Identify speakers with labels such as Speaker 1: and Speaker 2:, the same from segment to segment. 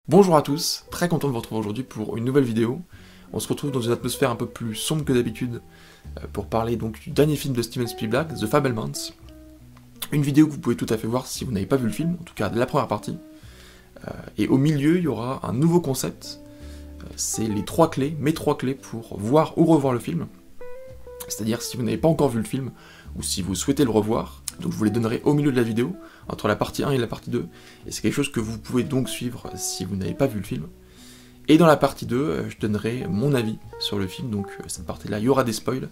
Speaker 1: Bonjour à tous, très content de vous retrouver aujourd'hui pour une nouvelle vidéo. On se retrouve dans une atmosphère un peu plus sombre que d'habitude pour parler donc du dernier film de Steven Spielberg, The Fabelmans. Une vidéo que vous pouvez tout à fait voir si vous n'avez pas vu le film, en tout cas la première partie. Et au milieu, il y aura un nouveau concept, c'est les mes trois clés pour voir ou revoir le film. C'est-à-dire si vous n'avez pas encore vu le film, ou si vous souhaitez le revoir, donc je vous les donnerai au milieu de la vidéo, entre la partie 1 et la partie 2, et c'est quelque chose que vous pouvez donc suivre si vous n'avez pas vu le film. Et dans la partie 2, je donnerai mon avis sur le film, donc cette partie-là, il y aura des spoils,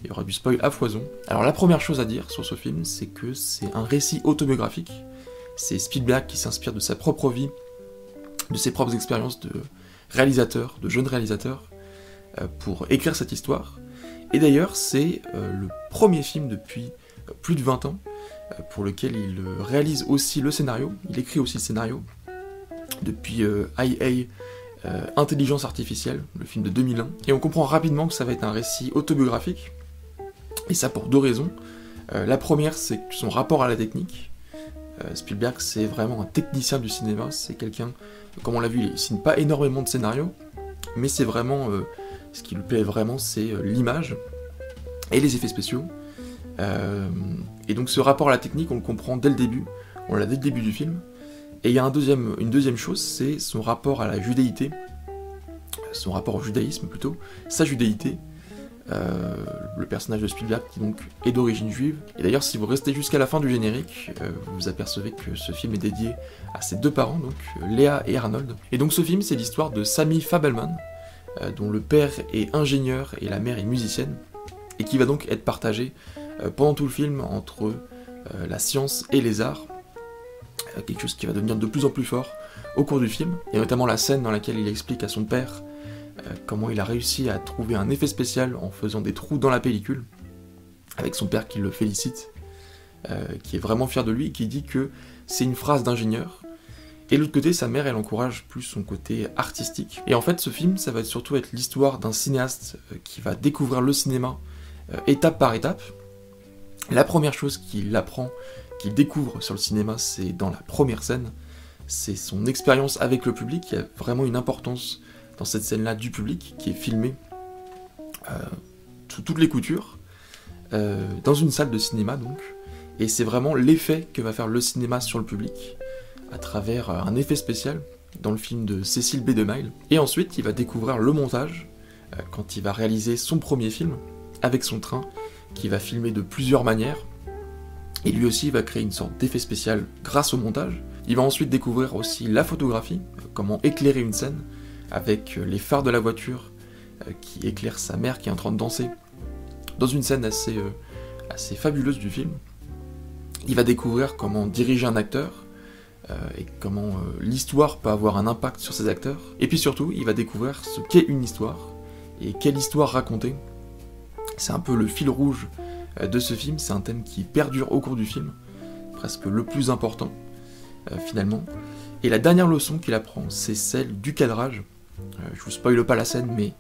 Speaker 1: il y aura du spoil à foison. Alors la première chose à dire sur ce film, c'est que c'est un récit autobiographique, c'est Spielberg qui s'inspire de sa propre vie, de ses propres expériences de réalisateur, de jeune réalisateur, pour écrire cette histoire. Et d'ailleurs, c'est le premier film depuis plus de 20 ans, pour lequel il réalise aussi le scénario, il écrit aussi le scénario, depuis IA, Intelligence Artificielle, le film de 2001, et on comprend rapidement que ça va être un récit autobiographique, et ça pour deux raisons. La première, c'est son rapport à la technique. Spielberg, c'est vraiment un technicien du cinéma, c'est quelqu'un, comme on l'a vu, il signe pas énormément de scénarios, mais c'est vraiment, ce qui lui plaît vraiment, c'est l'image, et les effets spéciaux. Et donc ce rapport à la technique, on le comprend dès le début, on l'a dès le début du film. Et il y a une deuxième chose, c'est son rapport à la judéité, son rapport au judaïsme plutôt, sa judéité, le personnage de Spielberg qui donc est d'origine juive. Et d'ailleurs si vous restez jusqu'à la fin du générique, vous vous apercevez que ce film est dédié à ses deux parents, donc Léa et Arnold. Et donc ce film c'est l'histoire de Sammy Fabelman, dont le père est ingénieur et la mère est musicienne, et qui va donc être partagé pendant tout le film entre la science et les arts, quelque chose qui va devenir de plus en plus fort au cours du film, et notamment la scène dans laquelle il explique à son père comment il a réussi à trouver un effet spécial en faisant des trous dans la pellicule, avec son père qui le félicite, qui est vraiment fier de lui, et qui dit que c'est une phrase d'ingénieur. Et de l'autre côté, sa mère, elle encourage plus son côté artistique. Et en fait, ce film, ça va surtout être l'histoire d'un cinéaste qui va découvrir le cinéma étape par étape. La première chose qu'il apprend, qu'il découvre sur le cinéma, c'est dans la première scène, c'est son expérience avec le public. Il y a vraiment une importance dans cette scène-là du public, qui est filmé sous toutes les coutures, dans une salle de cinéma donc, et c'est vraiment l'effet que va faire le cinéma sur le public, à travers un effet spécial, dans le film de Cecil B. DeMille. Et ensuite, il va découvrir le montage, quand il va réaliser son premier film, avec son train, qui va filmer de plusieurs manières, et lui aussi va créer une sorte d'effet spécial grâce au montage. Il va ensuite découvrir aussi la photographie, comment éclairer une scène, avec les phares de la voiture qui éclairent sa mère qui est en train de danser, dans une scène assez fabuleuse du film. Il va découvrir comment diriger un acteur, et comment l'histoire peut avoir un impact sur ses acteurs, et puis surtout, il va découvrir ce qu'est une histoire, et quelle histoire raconter. C'est un peu le fil rouge de ce film, c'est un thème qui perdure au cours du film, presque le plus important, finalement. Et la dernière leçon qu'il apprend, c'est celle du cadrage. Je vous spoile pas la scène, mais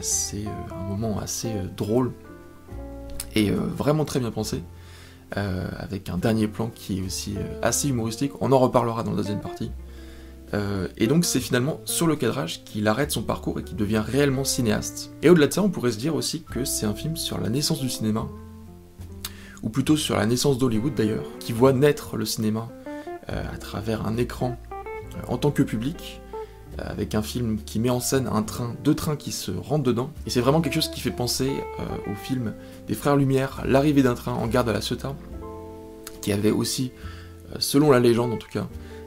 Speaker 1: c'est un moment assez drôle, et vraiment très bien pensé, avec un dernier plan qui est aussi assez humoristique, on en reparlera dans la deuxième partie. Et donc c'est finalement sur le cadrage qu'il arrête son parcours et qu'il devient réellement cinéaste. Et au-delà de ça, on pourrait se dire aussi que c'est un film sur la naissance du cinéma, ou plutôt sur la naissance d'Hollywood d'ailleurs, qui voit naître le cinéma à travers un écran en tant que public, avec un film qui met en scène deux trains qui se rentrent dedans. Et c'est vraiment quelque chose qui fait penser au film des Frères Lumière, L'arrivée d'un train en gare de la Ciotat, qui avait aussi, selon la légende en tout cas,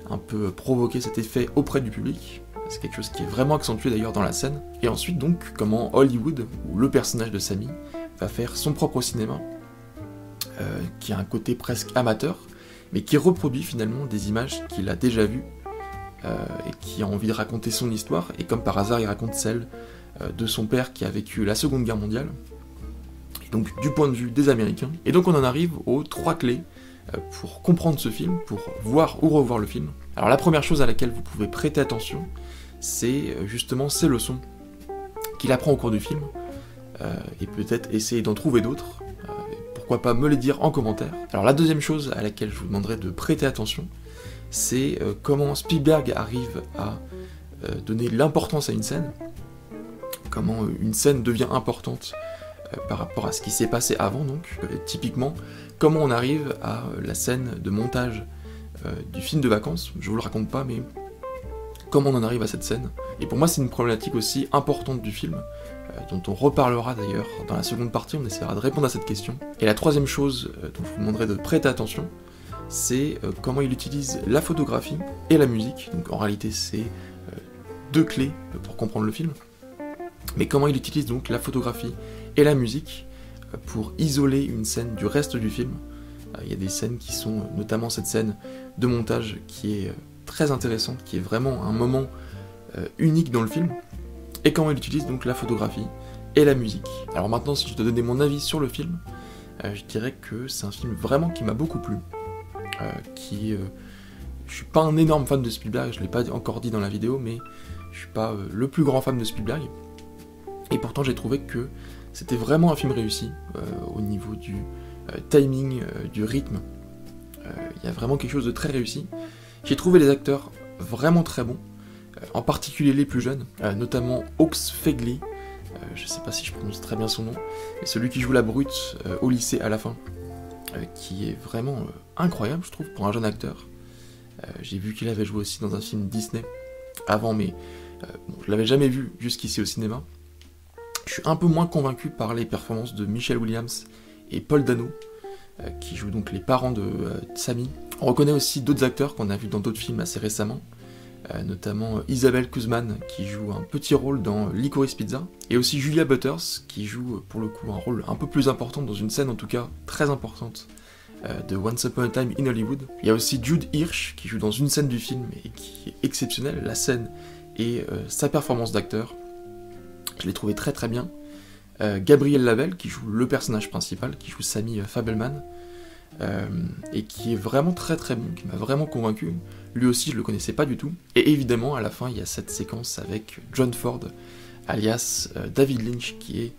Speaker 1: un peu provoquer cet effet auprès du public. C'est quelque chose qui est vraiment accentué d'ailleurs dans la scène. Et ensuite donc, comment Hollywood, ou le personnage de Sammy, va faire son propre cinéma, qui a un côté presque amateur, mais qui reproduit finalement des images qu'il a déjà vues, et qui a envie de raconter son histoire, et comme par hasard il raconte celle de son père qui a vécu la Seconde Guerre mondiale, et donc du point de vue des Américains. Et donc on en arrive aux trois clés pour comprendre ce film, pour voir ou revoir le film. Alors la première chose à laquelle vous pouvez prêter attention, c'est justement ces leçons qu'il apprend au cours du film, et peut-être essayer d'en trouver d'autres, pourquoi pas me les dire en commentaire. Alors la deuxième chose à laquelle je vous demanderai de prêter attention, c'est comment Spielberg arrive à donner l'importance à une scène, comment une scène devient importante par rapport à ce qui s'est passé avant, donc typiquement, comment on arrive à la scène de montage du film de vacances, je vous le raconte pas, mais comment on en arrive à cette scène. Et pour moi, c'est une problématique aussi importante du film, dont on reparlera d'ailleurs dans la seconde partie, on essaiera de répondre à cette question. Et la troisième chose dont je vous demanderai de prêter attention, c'est comment il utilise la photographie et la musique. Donc en réalité, c'est deux clés pour comprendre le film. Mais comment il utilise donc la photographie et la musique pour isoler une scène du reste du film. Il y a des scènes qui sont, notamment cette scène de montage qui est très intéressante, qui est vraiment un moment unique dans le film, et comment il utilise donc la photographie et la musique. Alors maintenant, si je te donnais mon avis sur le film, je dirais que c'est un film vraiment qui m'a beaucoup plu, je suis pas un énorme fan de Spielberg, je l'ai pas encore dit dans la vidéo, mais je suis pas le plus grand fan de Spielberg, et pourtant j'ai trouvé que c'était vraiment un film réussi, au niveau du timing, du rythme, il y a vraiment quelque chose de très réussi. J'ai trouvé les acteurs vraiment très bons, en particulier les plus jeunes, notamment Hawks Fegley, je sais pas si je prononce très bien son nom, mais celui qui joue la brute au lycée à la fin, qui est vraiment incroyable je trouve pour un jeune acteur. J'ai vu qu'il avait joué aussi dans un film Disney avant, mais bon, je l'avais jamais vu jusqu'ici au cinéma. Je suis un peu moins convaincu par les performances de Michelle Williams et Paul Dano, qui jouent donc les parents de Sammy. On reconnaît aussi d'autres acteurs qu'on a vus dans d'autres films assez récemment, notamment Isabelle Kuzman qui joue un petit rôle dans Licorice Pizza, et aussi Julia Butters qui joue pour le coup un rôle un peu plus important dans une scène en tout cas très importante de Once Upon a Time in Hollywood. Il y a aussi Jude Hirsch qui joue dans une scène du film et qui est exceptionnelle, la scène et sa performance d'acteur. Je l'ai trouvé très très bien. Gabriel Labelle qui joue le personnage principal, qui joue Sammy Fabelman, et qui est vraiment très très bon, qui m'a vraiment convaincu. Lui aussi je le connaissais pas du tout. Et évidemment à la fin il y a cette séquence avec John Ford, alias David Lynch, qui est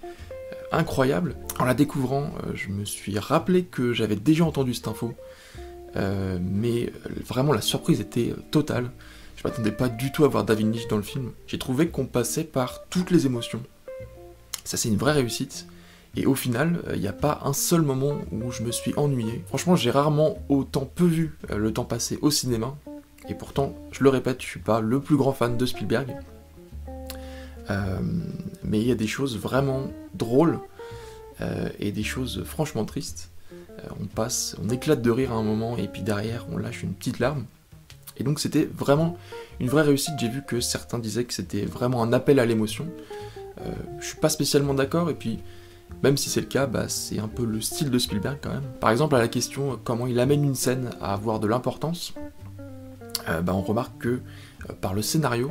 Speaker 1: incroyable. En la découvrant, je me suis rappelé que j'avais déjà entendu cette info, mais vraiment la surprise était totale. Je m'attendais pas du tout à voir David Lynch dans le film. J'ai trouvé qu'on passait par toutes les émotions. Ça c'est une vraie réussite. Et au final, il n'y a pas un seul moment où je me suis ennuyé. Franchement, j'ai rarement autant peu vu le temps passé au cinéma. Et pourtant, je le répète, je suis pas le plus grand fan de Spielberg. Mais il y a des choses vraiment drôles et des choses franchement tristes. On éclate de rire à un moment et puis derrière, on lâche une petite larme. Et donc c'était vraiment une vraie réussite. J'ai vu que certains disaient que c'était vraiment un appel à l'émotion. Je suis pas spécialement d'accord, et puis même si c'est le cas, c'est un peu le style de Spielberg quand même. Par exemple à la question comment il amène une scène à avoir de l'importance, on remarque que par le scénario,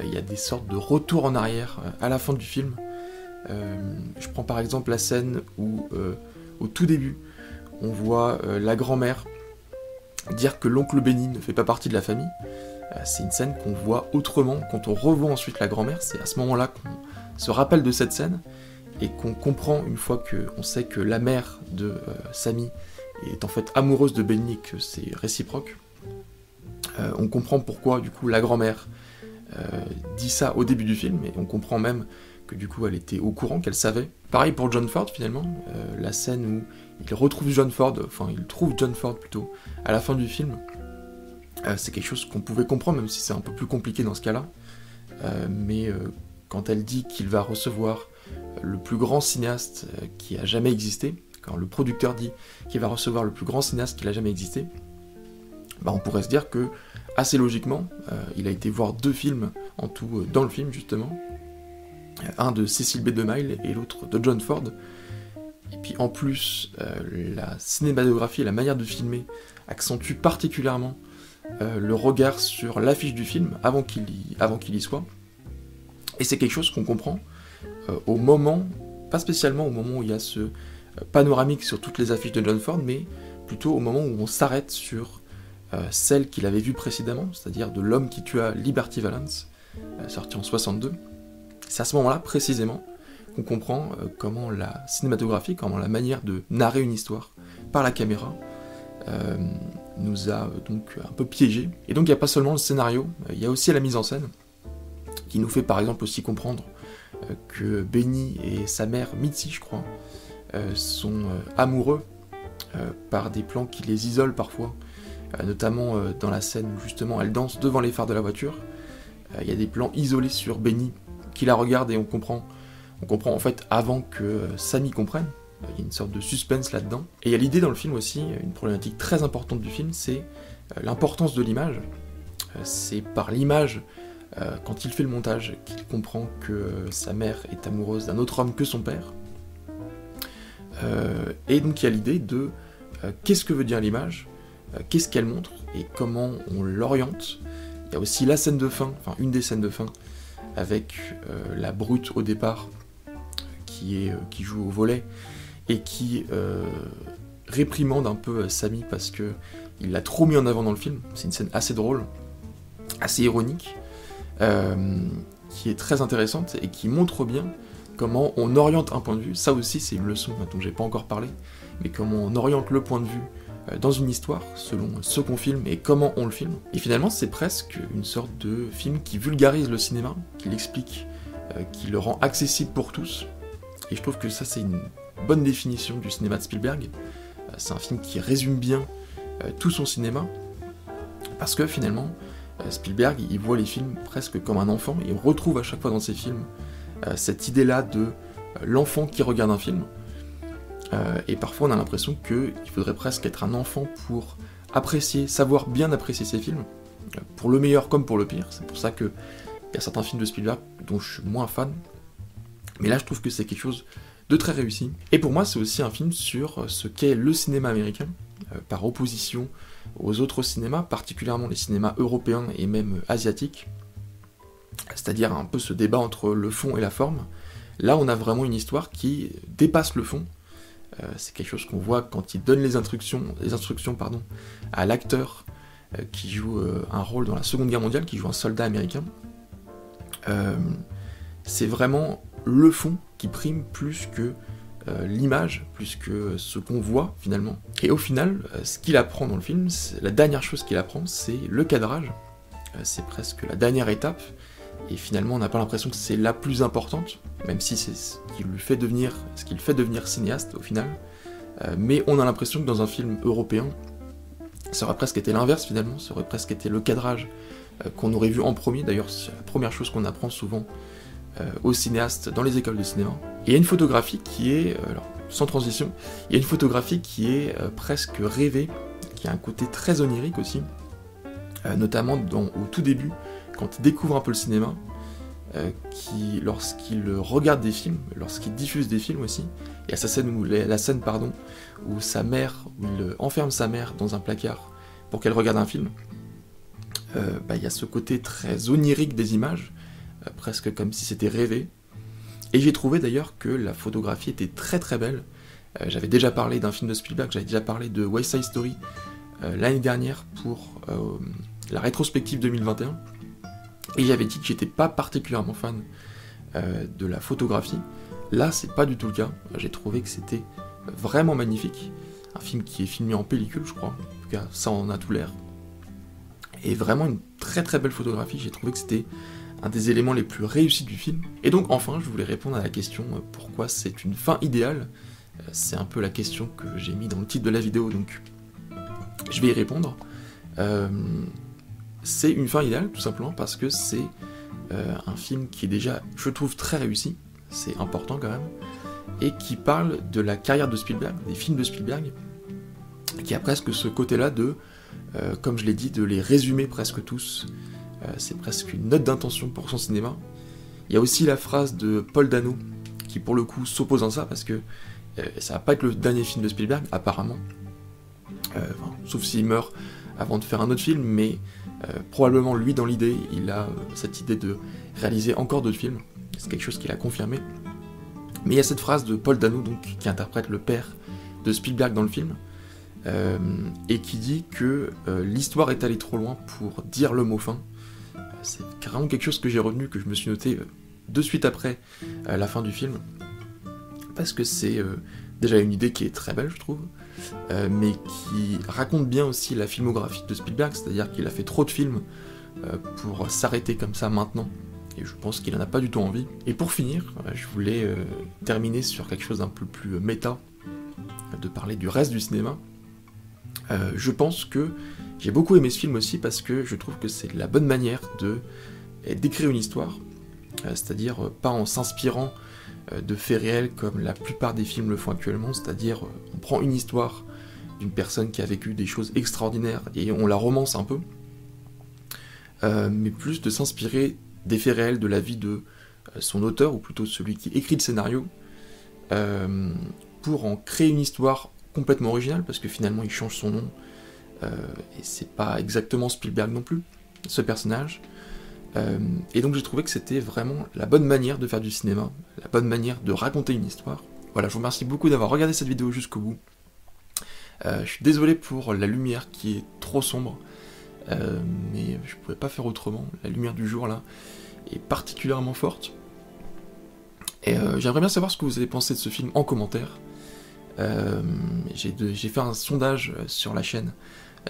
Speaker 1: il y a des sortes de retours en arrière à la fin du film. Je prends par exemple la scène où au tout début on voit la grand-mère dire que l'oncle Benny ne fait pas partie de la famille. C'est une scène qu'on voit autrement quand on revoit ensuite la grand-mère. C'est à ce moment-là qu'on se rappelle de cette scène et qu'on comprend, une fois qu'on sait que la mère de Sammy est en fait amoureuse de Benny et que c'est réciproque. On comprend pourquoi du coup la grand-mère dit ça au début du film, et on comprend même que du coup elle était au courant, qu'elle savait. Pareil pour John Ford finalement, la scène où il trouve John Ford plutôt, à la fin du film, c'est quelque chose qu'on pouvait comprendre, même si c'est un peu plus compliqué dans ce cas-là, mais quand elle dit qu'il va recevoir le plus grand cinéaste qui a jamais existé, quand le producteur dit qu'il va recevoir le plus grand cinéaste qui a jamais existé, on pourrait se dire que, assez logiquement, il a été voir 2 films en tout dans le film justement, un de Cecil B. DeMille et l'autre de John Ford, et puis en plus la cinématographie et la manière de filmer accentuent particulièrement le regard sur l'affiche du film avant qu'il y soit, et c'est quelque chose qu'on comprend au moment, pas spécialement au moment où il y a ce panoramique sur toutes les affiches de John Ford, mais plutôt au moment où on s'arrête sur celle qu'il avait vue précédemment, c'est-à-dire de L'homme qui tua Liberty Valance, sorti en 62. C'est à ce moment-là, précisément, qu'on comprend comment la cinématographie, comment la manière de narrer une histoire par la caméra nous a donc un peu piégés. Et donc il n'y a pas seulement le scénario, il y a aussi la mise en scène. qui nous fait par exemple aussi comprendre que Benny et sa mère, Mitzi je crois, sont amoureux par des plans qui les isolent parfois, notamment dans la scène où justement elle danse devant les phares de la voiture. Il y a des plans isolés sur Benny qui la regarde et on comprend en fait avant que Sammy comprenne. Il y a une sorte de suspense là-dedans. Et il y a l'idée dans le film aussi, une problématique très importante du film, c'est l'importance de l'image. C'est par l'image, quand il fait le montage, qu'il comprend que sa mère est amoureuse d'un autre homme que son père. Et donc il y a l'idée de qu'est-ce que veut dire l'image, qu'est-ce qu'elle montre, et comment on l'oriente. Il y a aussi la scène de fin, enfin une des scènes de fin, avec la brute au départ, qui joue au volet, et qui réprimande un peu Sammy parce que il l'a trop mis en avant dans le film. C'est une scène assez drôle, assez ironique, qui est très intéressante et qui montre bien comment on oriente un point de vue. Ça aussi c'est une leçon dont j'ai pas encore parlé, mais comment on oriente le point de vue dans une histoire selon ce qu'on filme et comment on le filme. Et finalement c'est presque une sorte de film qui vulgarise le cinéma, qui l'explique, qui le rend accessible pour tous. Et je trouve que ça c'est une bonne définition du cinéma de Spielberg. C'est un film qui résume bien tout son cinéma, parce que finalement Spielberg il voit les films presque comme un enfant, et on retrouve à chaque fois dans ses films cette idée-là de l'enfant qui regarde un film, et parfois on a l'impression qu'il faudrait presque être un enfant pour apprécier, savoir bien apprécier ses films, pour le meilleur comme pour le pire. C'est pour ça qu'il y a certains films de Spielberg dont je suis moins fan, mais là je trouve que c'est quelque chose de très réussi. Et pour moi c'est aussi un film sur ce qu'est le cinéma américain, par opposition aux autres cinémas, particulièrement les cinémas européens et même asiatiques, c'est-à-dire un peu ce débat entre le fond et la forme. Là on a vraiment une histoire qui dépasse le fond. C'est quelque chose qu'on voit quand il donne les instructions à l'acteur qui joue un rôle dans la Seconde Guerre mondiale, qui joue un soldat américain. C'est vraiment le fond qui prime plus que l'image, plus que ce qu'on voit finalement. Et au final, ce qu'il apprend dans le film, la dernière chose qu'il apprend, c'est le cadrage. C'est presque la dernière étape, et finalement on n'a pas l'impression que c'est la plus importante, même si c'est ce qui le fait devenir cinéaste au final. Mais on a l'impression que dans un film européen, ça aurait presque été l'inverse finalement, ça aurait presque été le cadrage qu'on aurait vu en premier. D'ailleurs c'est la première chose qu'on apprend souvent aux cinéastes dans les écoles de cinéma. Et il y a une photographie qui est, alors, sans transition, il y a une photographie qui est presque rêvée, qui a un côté très onirique aussi, notamment au tout début, quand il découvre un peu le cinéma, lorsqu'il regarde des films, lorsqu'il diffuse des films aussi. Il y a la scène où sa mère, où il enferme sa mère dans un placard pour qu'elle regarde un film. Il y a ce côté très onirique des images, presque comme si c'était rêvé. Et j'ai trouvé d'ailleurs que la photographie était très très belle. J'avais déjà parlé d'un film de Spielberg, j'avais déjà parlé de West Side Story l'année dernière pour la rétrospective 2021. Et j'avais dit que j'étais pas particulièrement fan de la photographie. Là, c'est pas du tout le cas. J'ai trouvé que c'était vraiment magnifique. Un film qui est filmé en pellicule, je crois. En tout cas, ça en a tout l'air. Et vraiment une très très belle photographie. J'ai trouvé que c'était un des éléments les plus réussis du film. Et donc enfin, je voulais répondre à la question pourquoi c'est une fin idéale. C'est un peu la question que j'ai mis dans le titre de la vidéo, donc je vais y répondre. C'est une fin idéale tout simplement parce que c'est un film qui est déjà, je trouve, très réussi, c'est important quand même, et qui parle de la carrière de Spielberg, des films de Spielberg, qui a presque ce côté-là de, comme je l'ai dit, de les résumer presque tous. C'est presque une note d'intention pour son cinéma. Il y a aussi la phrase de Paul Dano, qui pour le coup s'oppose à ça, parce que ça va pas être le dernier film de Spielberg, apparemment. Sauf s'il meurt avant de faire un autre film, mais probablement lui, dans l'idée, il a cette idée de réaliser encore d'autres films. C'est quelque chose qu'il a confirmé. Mais il y a cette phrase de Paul Dano, donc, qui interprète le père de Spielberg dans le film, et qui dit que l'histoire est allée trop loin pour dire le mot fin. C'est carrément quelque chose que j'ai retenu, que je me suis noté de suite après la fin du film, parce que c'est déjà une idée qui est très belle, je trouve, mais qui raconte bien aussi la filmographie de Spielberg, c'est-à-dire qu'il a fait trop de films pour s'arrêter comme ça maintenant, et je pense qu'il en a pas du tout envie. Et pour finir, je voulais terminer sur quelque chose d'un peu plus méta, de parler du reste du cinéma. Je pense que j'ai beaucoup aimé ce film aussi parce que je trouve que c'est la bonne manière d'écrire une histoire, c'est-à-dire pas en s'inspirant de faits réels comme la plupart des films le font actuellement, c'est-à-dire on prend une histoire d'une personne qui a vécu des choses extraordinaires et on la romance un peu, mais plus de s'inspirer des faits réels de la vie de son auteur, ou plutôt celui qui écrit le scénario, pour en créer une histoire complètement originale, parce que finalement il change son nom, et c'est pas exactement Spielberg non plus, ce personnage. Et donc j'ai trouvé que c'était vraiment la bonne manière de faire du cinéma, la bonne manière de raconter une histoire. Voilà, je vous remercie beaucoup d'avoir regardé cette vidéo jusqu'au bout. Je suis désolé pour la lumière qui est trop sombre, mais je pouvais pas faire autrement. La lumière du jour là est particulièrement forte. Et j'aimerais bien savoir ce que vous avez pensé de ce film en commentaire. J'ai fait un sondage sur la chaîne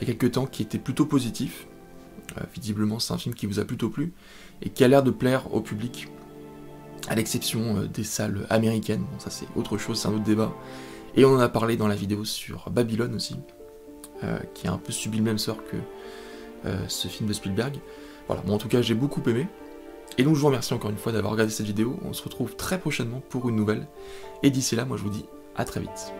Speaker 1: il y a quelques temps qui était plutôt positif. Visiblement c'est un film qui vous a plutôt plu et qui a l'air de plaire au public, à l'exception des salles américaines. Bon, ça c'est autre chose, c'est un autre débat. Et on en a parlé dans la vidéo sur Babylone aussi, qui a un peu subi le même sort que ce film de Spielberg. Voilà, bon en tout cas j'ai beaucoup aimé. Et donc je vous remercie encore une fois d'avoir regardé cette vidéo. On se retrouve très prochainement pour une nouvelle. Et d'ici là, moi je vous dis à très vite.